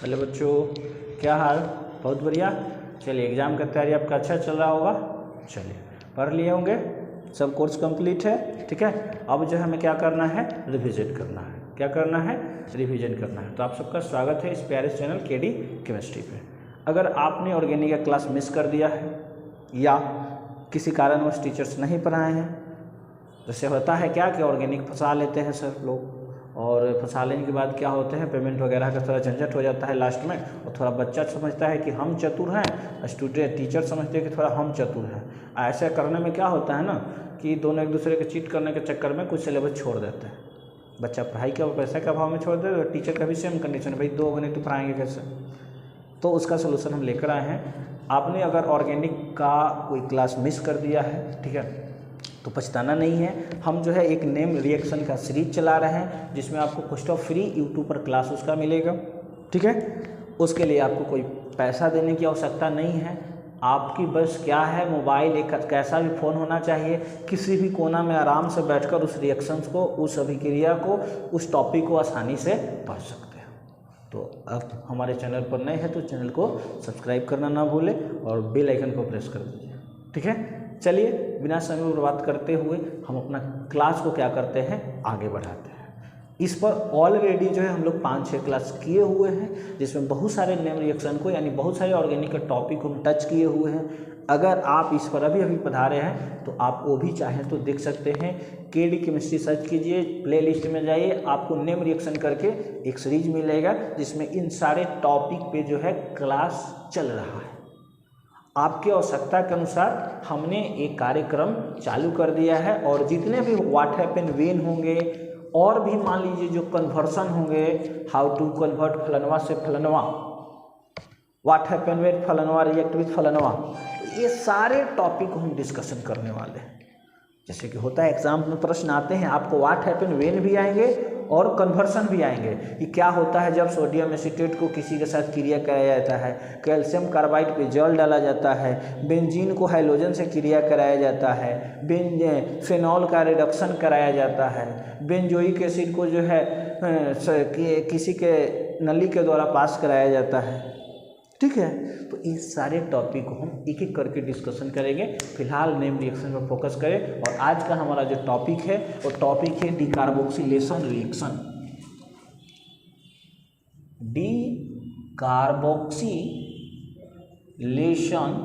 Hello बच्चों, क्या हाल? बहुत बढ़िया। चलिए, एग्ज़ाम का तैयारी आपका अच्छा चल रहा होगा। चलिए, पढ़ लिए होंगे, सब कोर्स कंप्लीट है। ठीक है, अब जो हमें क्या करना है, रिविजन करना है। क्या करना है? रिविजन करना है। तो आप सबका स्वागत है इस प्यारे चैनल केडी केमिस्ट्री पे। अगर आपने ऑर्गेनिक का क्लास मिस कर दिया है या किसी कारणवश टीचर्स नहीं पढ़ाए हैं, जैसे होता है क्या कि ऑर्गेनिक फंसा लेते हैं सर लोग, और फंसा लेने के बाद क्या होते हैं, पेमेंट वगैरह का थोड़ा झंझट हो जाता है लास्ट में, और थोड़ा बच्चा समझता है कि हम चतुर हैं, स्टूडेंट टीचर समझते हैं कि थोड़ा हम चतुर हैं। ऐसा करने में क्या होता है ना कि दोनों एक दूसरे के चीट करने के चक्कर में कुछ सिलेबस छोड़ देते हैं। बच्चा पढ़ाई का पैसा का अभाव में छोड़ दे, और टीचर का भी सेम कंडीशन है, भाई 2 गणित तो पढ़ाएंगे कैसे। तो उसका सोल्यूशन हम लेकर आए हैं। आपने अगर ऑर्गेनिक का कोई क्लास मिस कर दिया है, ठीक है, तो पछताना नहीं है। हम जो है एक नेम रिएक्शन का सीरीज चला रहे हैं, जिसमें आपको कॉस्ट ऑफ फ्री यूट्यूब पर क्लास उसका मिलेगा। ठीक है, उसके लिए आपको कोई पैसा देने की आवश्यकता नहीं है। आपकी बस क्या है, मोबाइल, एक कैसा भी फ़ोन होना चाहिए, किसी भी कोना में आराम से बैठकर उस रिएक्शंस को, उस अभिक्रिया को, उस टॉपिक को आसानी से पढ़ सकते हैं। तो अब हमारे चैनल पर नए हैं तो चैनल को सब्सक्राइब करना ना भूलें और बेल आइकन को प्रेस कर दीजिए। ठीक है, चलिए बिना समय बर्बाद करते हुए हम अपना क्लास को क्या करते हैं, आगे बढ़ाते हैं। इस पर ऑलरेडी जो है हम लोग 5-6 क्लास किए हुए हैं, जिसमें बहुत सारे नेम रिएक्शन को यानी बहुत सारे ऑर्गेनिक के टॉपिक को हम टच किए हुए हैं। अगर आप इस पर अभी पधारे हैं तो आप वो भी चाहें तो देख सकते हैं। केडी केमिस्ट्री सर्च कीजिए, प्लेलिस्ट में जाइए, आपको नेम रिएक्शन करके एक सीरीज मिलेगा, जिसमें इन सारे टॉपिक पे जो है क्लास चल रहा है। आपकी आवश्यकता के अनुसार हमने एक कार्यक्रम चालू कर दिया है, और जितने भी व्हाट हैपन व्हेन होंगे, और भी मान लीजिए जो कन्वर्सन होंगे, हाउ टू कन्वर्ट फलनवा से फलनवा, व्हाट हैपन व्हेन फलनवा रिएक्ट विथ फलनवा, ये सारे टॉपिक को हम डिस्कशन करने वाले हैं। जैसे कि होता है एग्जाम में प्रश्न आते हैं, आपको व्हाट हैपन व्हेन भी आएंगे और कन्वर्सन भी आएंगे कि क्या होता है जब सोडियम एसीटेट को किसी के साथ क्रिया कराया जाता है, कैल्शियम कार्बाइड पे जल डाला जाता है, बेंजीन को हाइड्रोजन से क्रिया कराया जाता है, फेनॉल का रिडक्शन कराया जाता है, बेंजोइक एसिड को जो है किसी के नली के द्वारा पास कराया जाता है। ठीक है, तो इस सारे टॉपिक को हम एक एक करके डिस्कशन करेंगे। फिलहाल नेम रिएक्शन पर फोकस करें, और आज का हमारा जो टॉपिक है वो टॉपिक है decarboxylation reaction. Decarboxylation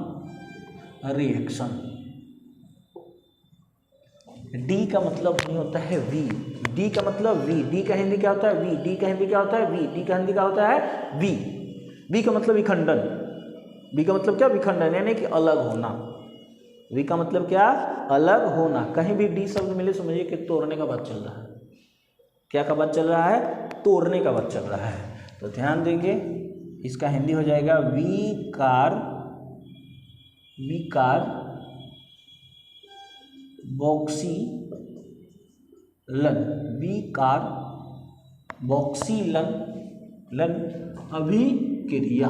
reaction. D का मतलब नहीं होता है वी, डी का मतलब वी, डी का हिंदी क्या होता है वी, डी का हिंदी क्या होता है वी, डी का हिंदी क्या होता है वी। वी का मतलब विखंडन, वी का मतलब क्या, विखंडन, यानी कि अलग होना। वी का मतलब क्या, अलग होना। कहीं भी डी शब्द मिले समझिए कि तोड़ने का बात चल रहा है। क्या का बात चल रहा है, तोड़ने का बात चल रहा है। तो ध्यान देंगे, इसका हिंदी हो जाएगा विकार बॉक्सीलन, विकार बॉक्सीलन अभिक्रिया,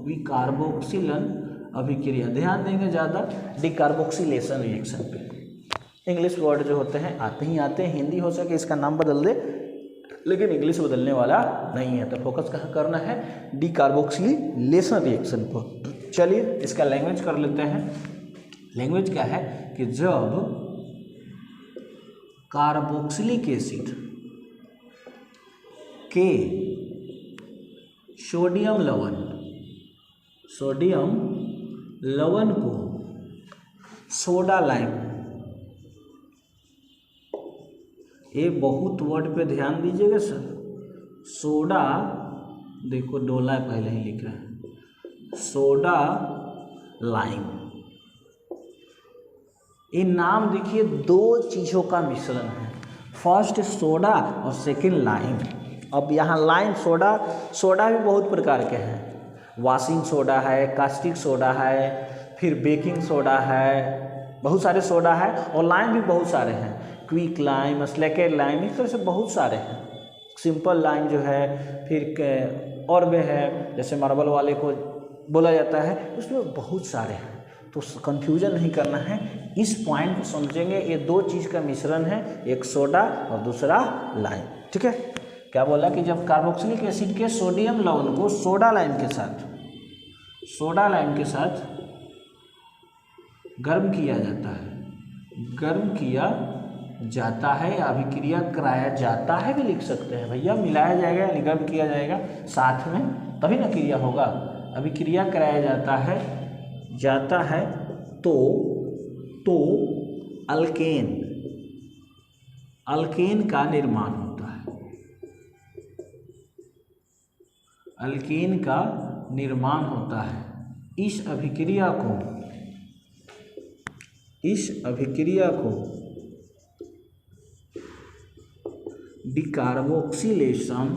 विकार्बोक्सिलन अभिक्रिया। ध्यान देंगे ज़्यादा डिकार्बोक्सिलेशन रिएक्शन पे। इंग्लिश वर्ड जो होते हैं आते ही आते हैं, हिंदी हो सके इसका नाम बदल दे, लेकिन इंग्लिश बदलने वाला नहीं है। तो फोकस कहाँ करना है, डिकार्बोक्सिलेशन रिएक्शन पर। चलिए इसका लैंग्वेज कर लेते हैं। लैंग्वेज क्या है कि जब कार्बोक्सिलिक एसिड के सोडियम लवण को सोडा लाइम, ये बहुत वर्ड पे ध्यान दीजिएगा सर। सोडा, देखो डोला पहले ही लिख रहे हैं, सोडा लाइम, ये नाम देखिए 2 चीज़ों का मिश्रण है। फर्स्ट सोडा और सेकंड लाइम। अब यहाँ लाइम, सोडा भी बहुत प्रकार के हैं, वॉशिंग सोडा है, कास्टिक सोडा है, फिर बेकिंग सोडा है, बहुत सारे सोडा है, और लाइम भी बहुत सारे हैं, क्विक लाइम, स्लेकेट लाइम, इस तरह से बहुत सारे हैं। सिंपल लाइम जो है, फिर और भी है, जैसे मार्बल वाले को बोला जाता है, उसमें बहुत सारे हैं। तो कंफ्यूजन नहीं करना है, इस पॉइंट को समझेंगे। ये 2 चीज़ का मिश्रण है, एक सोडा और दूसरा लाइम। ठीक है, क्या बोला कि जब कार्बोक्सिलिक एसिड के सोडियम लवण को सोडा लाइम के साथ गर्म किया जाता है या अभिक्रिया कराया जाता है भी लिख सकते हैं भैया, मिलाया जाएगा यानी गर्म किया जाएगा साथ में तभी ना क्रिया होगा। अभिक्रिया कराया जाता है तो अल्केन का निर्माण होता है। अल्केन का निर्माण होता है। इस अभिक्रिया को डिकार्बोक्सिलेशन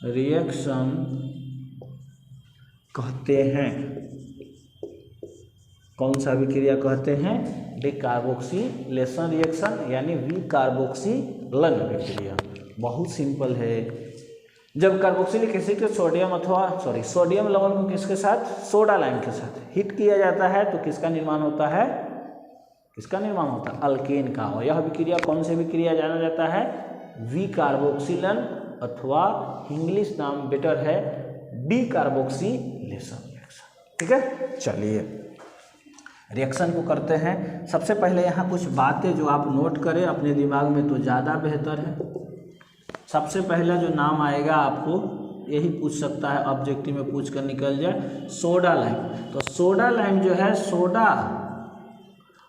रिएक्शन कहते हैं। कौन सा अभिक्रिया कहते हैं? डिकार्बोक्सिलेशन रिएक्शन यानी विकार्बोक्सिलन अभिक्रिया। बहुत सिंपल है। जब कार्बोक्सिलिक एसिड के सोडियम लवण को किसके साथ? सोडा लाइम के साथ हीट किया जाता है तो किसका निर्माण होता है? अल्केन का। और यह अभिक्रिया कौन सी अभिक्रिया जाना जाता है? विकार्बोक्सिलन अथवा इंग्लिश नाम बेटर है डिकार्बोक्सिलेशन रिएक्शन। ठीक है, चलिए रिएक्शन को करते हैं। सबसे पहले यहाँ कुछ बातें जो आप नोट करें अपने दिमाग में तो ज़्यादा बेहतर है। सबसे पहला जो नाम आएगा आपको यही पूछ सकता है, ऑब्जेक्टिव में पूछ कर निकल जाए, सोडा लाइम। तो सोडा लाइम जो है सोडा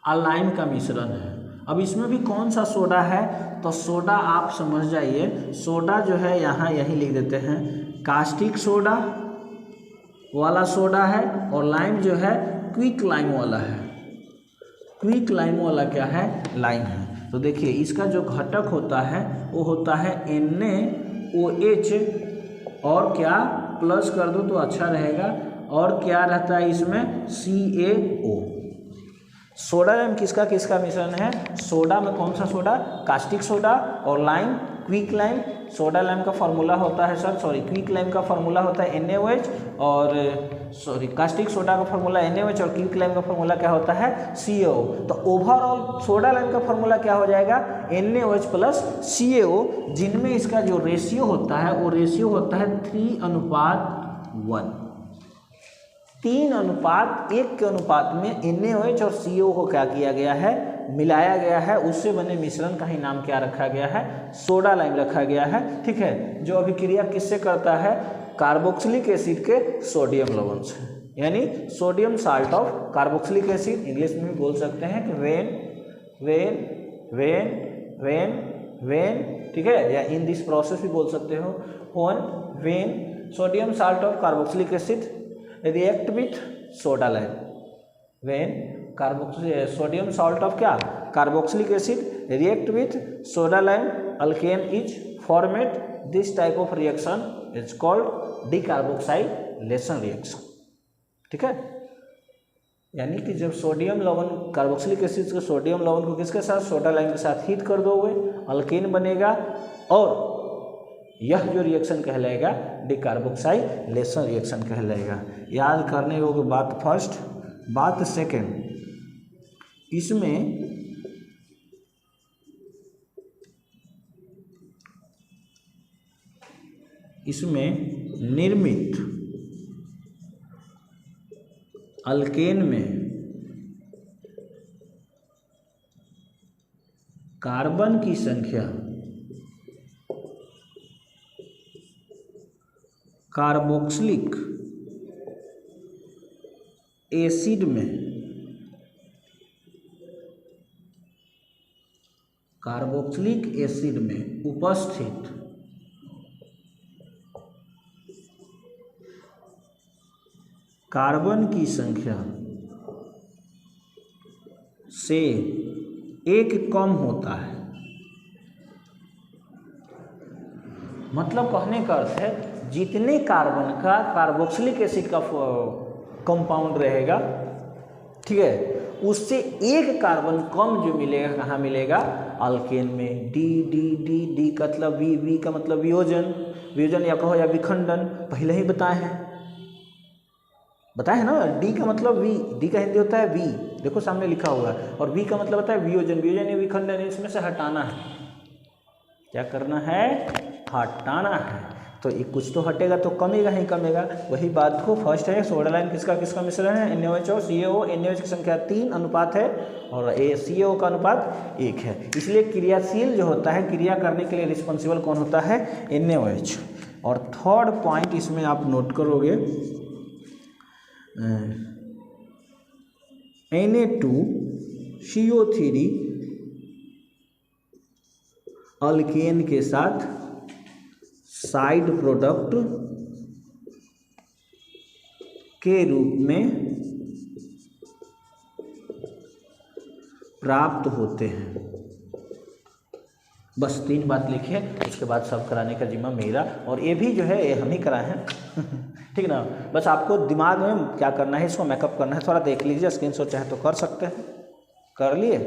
और लाइम का मिश्रण है। अब इसमें भी कौन सा सोडा है? तो सोडा आप समझ जाइए, सोडा जो है यहाँ यही लिख देते हैं, कास्टिक सोडा वाला सोडा है और लाइम जो है क्विक लाइम वाला है। क्विक लाइम वाला क्या है? लाइम है। तो देखिए इसका जो घटक होता है वो होता है NaOH और क्या प्लस कर दो तो अच्छा रहेगा, और क्या रहता है इसमें? CaO। सोडा लाइम किसका मिश्रण है? सोडा में कौन सा सोडा? कास्टिक सोडा और lime quick lime. Soda lime का फॉर्मूला होता है क्विक लाइम का फॉर्मूला होता है NaOH और कास्टिक सोडा का फॉर्मूला NaOH और क्विक लाइम का फॉर्मूला क्या होता है? CaO। तो ओवरऑल सोडा लाइम का फॉर्मूला क्या हो जाएगा? NaOH प्लस CaO, जिनमें इसका जो रेशियो होता है वो रेशियो होता है 3:1। 3:1 के अनुपात में NaOH और CaO को क्या किया गया है? मिलाया गया है। उससे बने मिश्रण का ही नाम क्या रखा गया है? सोडा लाइम रखा गया है। ठीक है, जो अभिक्रिया किससे करता है? कार्बोक्सिलिक एसिड के सोडियम लवण से, यानी sodium salt of carboxylic acid. English में भी बोल सकते हैं कि वेन, ठीक है, या इन दिस प्रोसेस भी बोल सकते हो। When sodium salt of carboxylic acid react with soda lime, when sodium salt of क्या? Carboxylic acid react with soda lime, alkane is formed. This type of reaction is called decarboxylation reaction. ठीक है, यानी कि जब sodium लवण carboxylic acid के sodium लवण को किसके साथ? सोडा लाइम के साथ हीट कर दोगे, अल्केन बनेगा और यह जो रिएक्शन कहलाएगा डिकार्बोक्सिलेशन रिएक्शन कहलाएगा। याद करने योग्य बात फर्स्ट। बात सेकेंड, इसमें निर्मित अल्केन में कार्बन की संख्या कार्बोक्सिलिक एसिड में उपस्थित कार्बन की संख्या से एक कम होता है। मतलब कहने का अर्थ है जितने कार्बन का कार्बोक्सिलिक एसिड का कंपाउंड रहेगा, ठीक है, उससे एक कार्बन कम जो मिलेगा कहाँ मिलेगा? अल्केन में। डी का मतलब वी का मतलब वियोजन या कहो या विखंडन, पहले ही बताए हैं ना। डी का मतलब डी का हिंदी होता है वी, देखो सामने लिखा हुआ है। और वी का मतलब होता है वियोजन, वियोजन या विखंडन, इसमें से हटाना है। क्या करना है? हटाना है। तो ये कुछ तो हटेगा तो कमेगा ही कमेगा। वही बात को फर्स्ट है सोडा लाइम किसका किसका मिश्रण है? NaOH और CaO। NaOH की संख्या 3 अनुपात है और CaO का अनुपात 1 है। इसलिए क्रियाशील जो होता है, क्रिया करने के लिए रिस्पॉन्सिबल कौन होता है? NaOH। और थर्ड पॉइंट इसमें आप नोट करोगे Na2CO3 अल्केन के साथ साइड प्रोडक्ट के रूप में प्राप्त होते हैं। बस 3 बात लिखिए, उसके बाद सब कराने का जिम्मा मेरा, और ये भी जो है ये हम ही कराए हैं ठीक ना। बस आपको दिमाग में क्या करना है, इसको मेकअप करना है। थोड़ा देख लीजिए, स्क्रीनशॉट चाहे तो कर सकते हैं। कर लिए?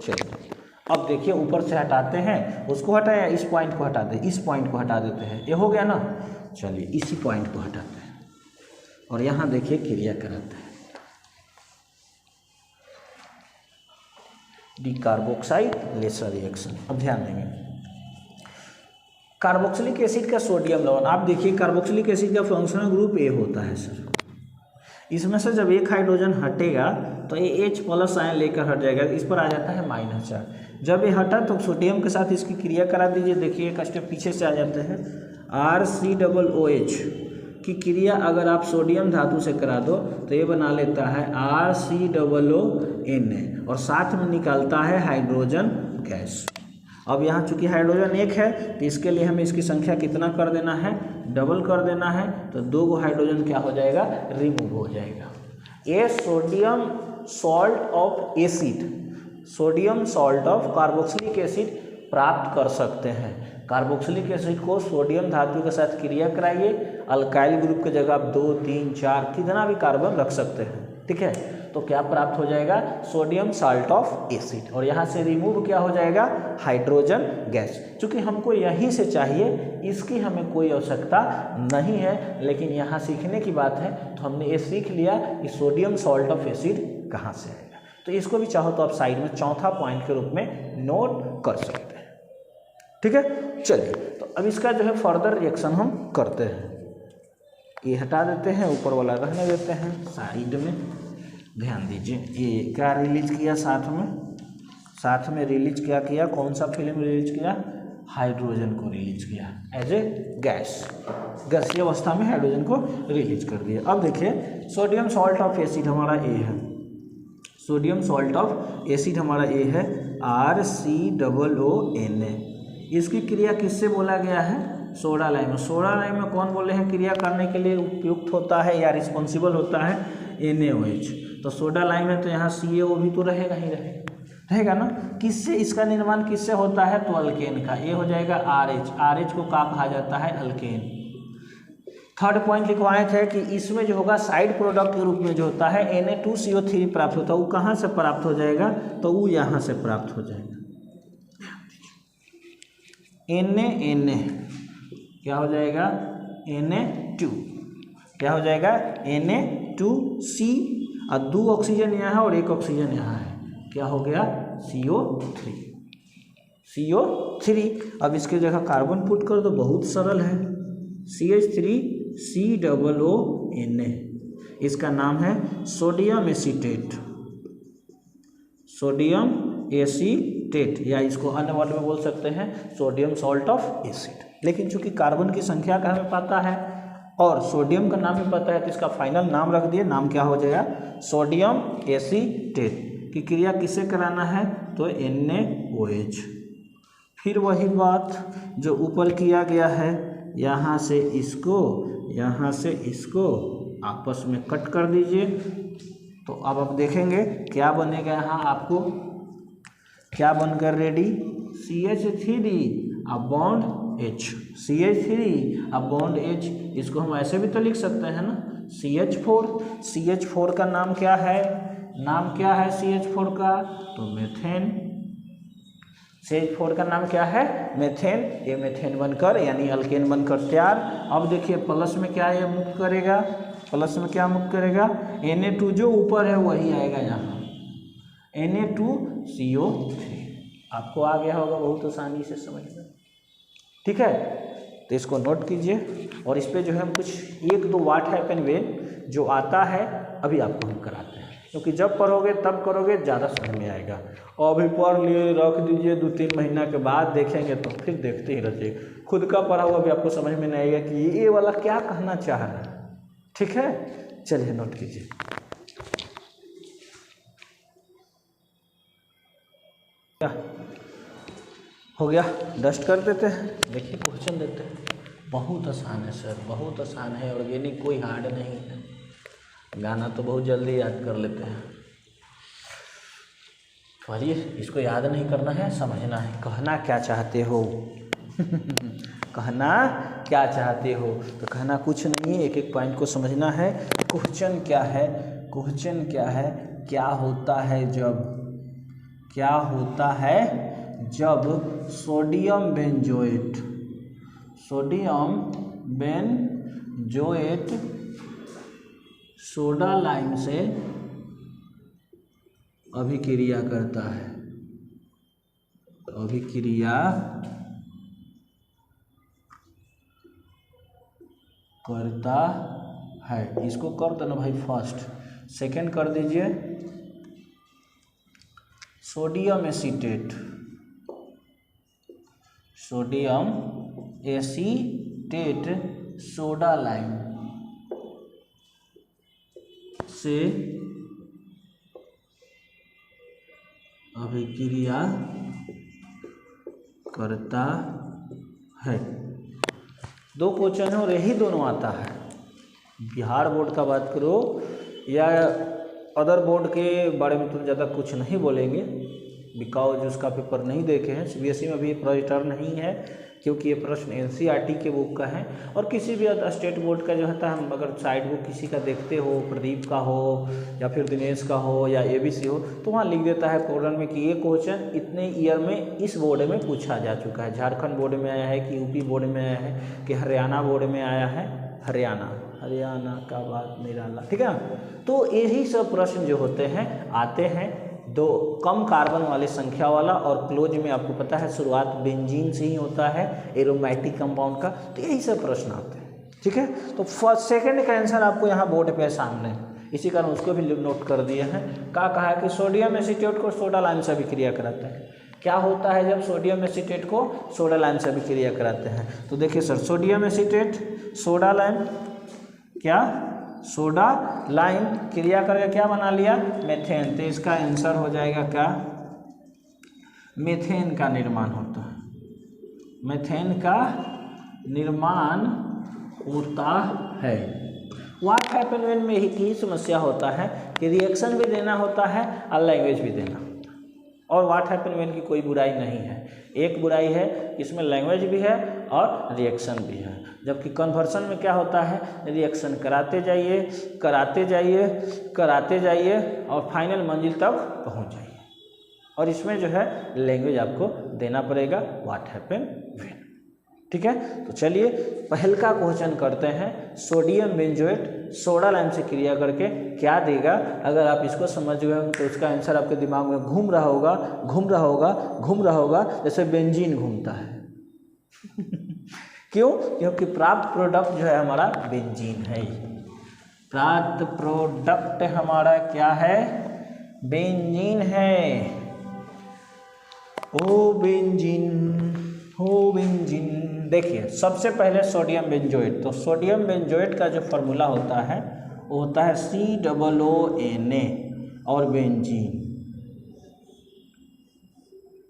चलिए अब देखिए, ऊपर से हटाते हैं, उसको हटाया, इस पॉइंट को हटा दे, इस पॉइंट को हटा देते हैं, ये हो गया ना। चलिए इसी पॉइंट को हटाते हैं और यहाँ देखिए क्रिया कराते हैं। डिकार्बोक्साइड लेसर रिएक्शन। अब ध्यान देंगे, कार्बोक्सिलिक एसिड का सोडियम लवण। आप देखिए कार्बोक्सिलिक एसिड का फंक्शनल ग्रुप ए होता है सर। इसमें से जब एक हाइड्रोजन हटेगा तो ये H+ आयन लेकर हट जाएगा, इस पर आ जाता है -4। जब ये हटा तो सोडियम के साथ इसकी क्रिया करा दीजिए। देखिए एक स्टेप पीछे से आ जाते हैं। RCOOH की क्रिया अगर आप सोडियम धातु से करा दो तो ये बना लेता है RCOONA और साथ में निकालता है हाइड्रोजन गैस। अब यहाँ चूंकि हाइड्रोजन 1 है तो इसके लिए हमें इसकी संख्या कितना कर देना है? डबल कर देना है। तो 2 गो हाइड्रोजन क्या हो जाएगा? रिमूव हो जाएगा। ये sodium salt of acid, sodium salt of carboxylic acid प्राप्त कर सकते हैं। कार्बोक्सिलिक एसिड को सोडियम धातु के साथ क्रिया कराइए, अल्काइल ग्रुप की जगह आप 2, 3, 4 कितना भी कार्बन रख सकते हैं, ठीक है। तो क्या प्राप्त हो जाएगा? Sodium salt of acid. और यहाँ से रिमूव क्या हो जाएगा? Hydrogen gas. चूँकि हमको यहीं से चाहिए, इसकी हमें कोई आवश्यकता नहीं है, लेकिन यहाँ सीखने की बात है तो हमने ये सीख लिया कि सोडियम सॉल्ट ऑफ एसिड कहाँ से आएगा। तो इसको भी चाहो तो आप साइड में चौथा पॉइंट के रूप में नोट कर सकते हैं, ठीक है। चलिए तो अब इसका जो है फर्दर रिएक्शन हम करते हैं। ये हटा देते हैं, ऊपर वाला रहने देते हैं साइड में। ध्यान दीजिए, ये क्या रिलीज किया साथ में रिलीज क्या किया? कौन सा फिल्म रिलीज किया? हाइड्रोजन को रिलीज किया एज ए गैसीय अवस्था में हाइड्रोजन को रिलीज कर दिया। अब देखिए सोडियम सॉल्ट ऑफ एसिड हमारा ए है, सोडियम सॉल्ट ऑफ एसिड हमारा ए है RCOONA। इसकी क्रिया किससे बोला गया है? Soda lime. सोडा लाइम में कौन बोले हैं क्रिया करने के लिए उपयुक्त होता है या रिस्पॉन्सिबल होता है? NaOH। तो सोडा लाइम है तो यहाँ CaO भी तो रहेगा ही रहेगा ना। किससे इसका निर्माण किससे होता है? तो अल्केन का। ये हो जाएगा RH को क्या कहा जाता है? अल्केन। थर्ड पॉइंट लिखवाए थे कि इसमें जो होगा साइड प्रोडक्ट के रूप में जो होता है Na2CO3 प्राप्त होता है। वो कहाँ से प्राप्त हो जाएगा? तो वो यहाँ से प्राप्त हो जाएगा। Na क्या हो जाएगा? Na2 क्या हो जाएगा? Na2C और 2 ऑक्सीजन यहाँ है और 1 ऑक्सीजन यहाँ है, क्या हो गया? CO3। अब इसके जगह कार्बन पुट कर दो, बहुत सरल है। CH3COONA। इसका नाम है सोडियम एसीटेट, सोडियम एसीटेट, या इसको अन्य वर्ड में बोल सकते हैं सोडियम सॉल्ट ऑफ एसिड। लेकिन चूंकि कार्बन की संख्या का हमें पता है और सोडियम का नाम भी पता है तो इसका फाइनल नाम रख दिए। नाम क्या हो जाएगा? Sodium acetate. की क्रिया किसे कराना है? तो NaOH। फिर वही बात जो ऊपर किया गया है, यहाँ से इसको आपस में कट कर दीजिए। तो अब आप देखेंगे क्या बनेगा। यहाँ आपको क्या बनकर रेडी? CH3 अब बॉन्ड H, CH3 अब बॉन्ड H। इसको हम ऐसे भी तो लिख सकते हैं ना, CH4 का नाम क्या है? CH4 का? तो मेथेन। CH4 का नाम क्या है? मेथेन। ये मेथेन बनकर यानी अल्केन बनकर तैयार। अब देखिए प्लस में क्या ये मुक्त करेगा? Na2 जो ऊपर है वही आएगा यहाँ, Na2CO3। आपको आ गया होगा बहुत आसानी से समझ में, ठीक है। तो इसको नोट कीजिए और इस पे जो है हम कुछ 1-2 व्हाट हैपन व्हेन जो आता है अभी आपको हम कराते हैं, क्योंकि जब पढ़ोगे तब करोगे ज़्यादा समझ में आएगा। और अभी पढ़ लिए रख दीजिए, 2-3 महीना के बाद देखेंगे तो फिर देखते ही रहिए, खुद का पढ़ा हुआ भी आपको समझ में नहीं आएगा कि ये वाला क्या कहना चाह रहा है, ठीक है। चलिए नोट कीजिए। क्या हो गया, डस्ट कर देते हैं। देखिए क्वेश्चन देते हैं, बहुत आसान है सर, बहुत आसान है, ऑर्गेनिक कोई हार्ड नहीं है, गाना तो बहुत जल्दी याद कर लेते हैं। चलिए इसको याद नहीं करना है, समझना है, कहना क्या चाहते हो कहना क्या चाहते हो। तो कहना कुछ नहीं है, एक एक पॉइंट को समझना है। क्वेश्चन क्या है, क्वेश्चन क्या है, क्या होता है जब, क्या होता है जब sodium benzoate, sodium benzoate soda lime से अभिक्रिया करता है, अभिक्रिया करता है। इसको कर देना भाई फर्स्ट, सेकंड कर दीजिए sodium acetate, sodium acetate soda lime से अभिक्रिया करता है। 2 क्वेश्चन है और यही दोनों आता है। बिहार बोर्ड का बात करो या अदर बोर्ड के बारे में तो ज़्यादा कुछ नहीं बोलेंगे, बिकॉज उसका पेपर नहीं देखे हैं। CBSE में भी प्रॉरिटर नहीं है, क्योंकि ये प्रश्न NCERT के बुक का है। और किसी भी स्टेट बोर्ड का जो होता है, हम अगर साइड बुक किसी का देखते हो, प्रदीप का हो या फिर दिनेश का हो या ABC हो, तो वहाँ लिख देता है कॉर्नर में कि ये क्वेश्चन इतने ईयर में इस बोर्ड में पूछा जा चुका है। झारखंड बोर्ड में आया है कि UP बोर्ड में आया है कि हरियाणा बोर्ड में आया है, हरियाणा का बात निराला, ठीक है। तो यही सब प्रश्न जो होते हैं आते हैं 2 कम कार्बन वाले संख्या वाला, और क्लोज में आपको पता है शुरुआत बेंजीन से ही होता है, एरोमेटिक कंपाउंड का। तो यही सब प्रश्न आते हैं, ठीक है। तो फर्स्ट सेकंड का आंसर आपको यहाँ बोर्ड पे सामने, इसी कारण उसको भी नोट कर दिए हैं। क्या कहा है कि सोडियम एसीटेट को सोडा लाइम से अभिक्रिया कराता है। क्या होता है जब सोडियम एसीटेट को सोडा लाइम से अभिक्रिया कराते हैं? तो देखिए sir, sodium acetate soda lime, क्या सोडा लाइम क्रिया करके क्या बना लिया, मेथेन। तो इसका आंसर हो जाएगा क्या, मेथेन का निर्माण होता है, मेथेन का निर्माण होता है। व्हाट हैपन व्हेन में ही समस्या होता है कि रिएक्शन भी देना होता है और लैंग्वेज भी देना। और व्हाट हैपन व्हेन की कोई बुराई नहीं है, एक बुराई है इसमें लैंग्वेज भी है और रिएक्शन भी है। जबकि कन्वर्सन में क्या होता है, रिएक्शन कराते जाइए कराते जाइए कराते जाइए और फाइनल मंजिल तक पहुंच जाइए। और इसमें जो है लैंग्वेज आपको देना पड़ेगा, व्हाट हैपन व्हेन, ठीक है। तो चलिए पहल का क्वेश्चन करते हैं। सोडियम बेंजोएट सोडा लाइम से क्रिया करके क्या देगा? अगर आप इसको समझ गए हो तो उसका आंसर आपके दिमाग में घूम रहा होगा, घूम रहा होगा, घूम रहा होगा, जैसे बेंजीन घूमता है क्यों? क्योंकि प्राप्त प्रोडक्ट जो है हमारा बेंजीन है। प्राप्त प्रोडक्ट हमारा क्या है, बेंजीन है। ओ बेंजीन, ओ बेंजीन। देखिए सबसे पहले सोडियम बेंजोएट, तो सोडियम बेंजोएट का जो फॉर्मूला होता है वो होता है COONA और बेंजीन।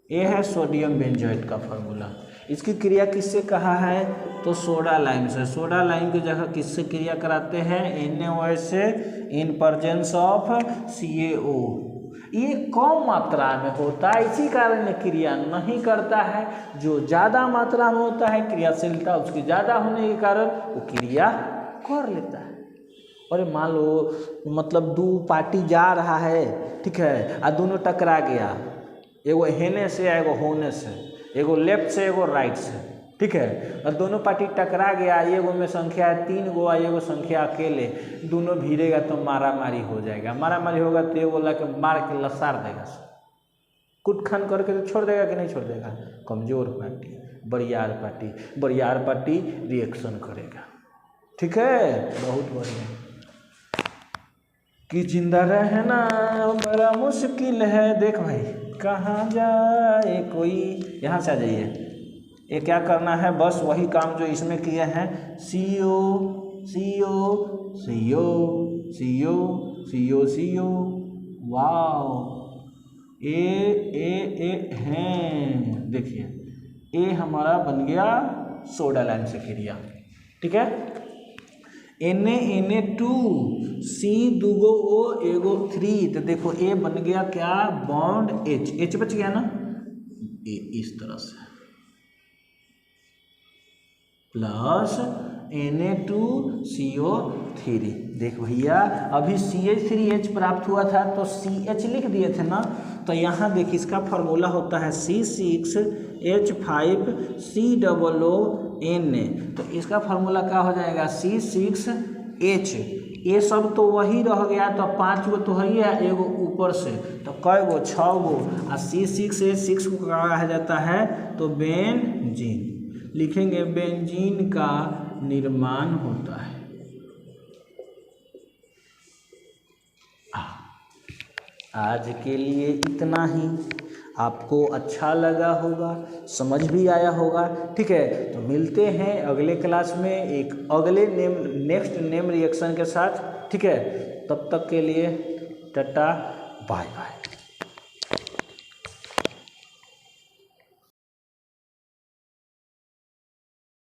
ये है सोडियम बेंजोएट का फॉर्मूला। इसकी क्रिया किससे कहा है, तो सोडा लाइम से। सोडा लाइम की जगह किससे क्रिया कराते हैं, NaOH से, इन प्रेजेंस ऑफ CaO। ये कम मात्रा में होता है, इसी कारण क्रिया नहीं करता है। जो ज़्यादा मात्रा में होता है क्रियाशीलता उसकी ज़्यादा होने के कारण वो क्रिया कर लेता है। और मान लो मतलब 2 पार्टी जा रहा है, ठीक है, और दोनों टकरा गया, एगो हेने से एगो होने से, एगो लेफ्ट से एगो राइट से, ठीक है। और दोनों पार्टी टकरा गया, एगो में संख्या है 3 गो और एगो संख्या अकेले, दोनों भिड़ेगा तो मारा मारी हो जाएगा। मारा मारी होगा तो एगो ला के मार के लसार देगा, कुट खान करके तो छोड़ देगा कि नहीं छोड़ देगा। कमज़ोर पार्टी बरियार पार्टी रिएक्शन करेगा। ठीक है, बहुत बढ़िया। कि जिंदा रहना बड़ा मुश्किल है, देख भाई कहाँ जाए कोई, यहाँ से आ जाइए। ये क्या करना है, बस वही काम जो इसमें किए हैं, CO CO CO CO CO CO, वाओ ए हैं, देखिए ए हमारा बन गया सोडा लाइन से क्रिया। ठीक है, Na2 C दूगो O एगो 3, तो देखो ए बन गया क्या, बॉन्ड H बच गया ना, ए इस तरह से प्लस Na2CO3। देख भैया अभी CH3H प्राप्त हुआ था तो CH लिख दिए थे ना, तो यहाँ देखिए इसका फार्मूला होता है C6H5COONA, तो इसका फार्मूला क्या हो जाएगा, C6H, ये सब तो वही रह गया, तो 5 गो तो है ही है, एगो ऊपर से, तो कै गो 6 गो, और C6H6 को कहा जाता है तो बेंजीन, लिखेंगे बेंजीन का निर्माण होता है। आज के लिए इतना ही, आपको अच्छा लगा होगा, समझ भी आया होगा। ठीक है, तो मिलते हैं अगले क्लास में एक अगले नेक्स्ट नेम रिएक्शन के साथ। ठीक है, तब तक के लिए टाटा बाय बाय।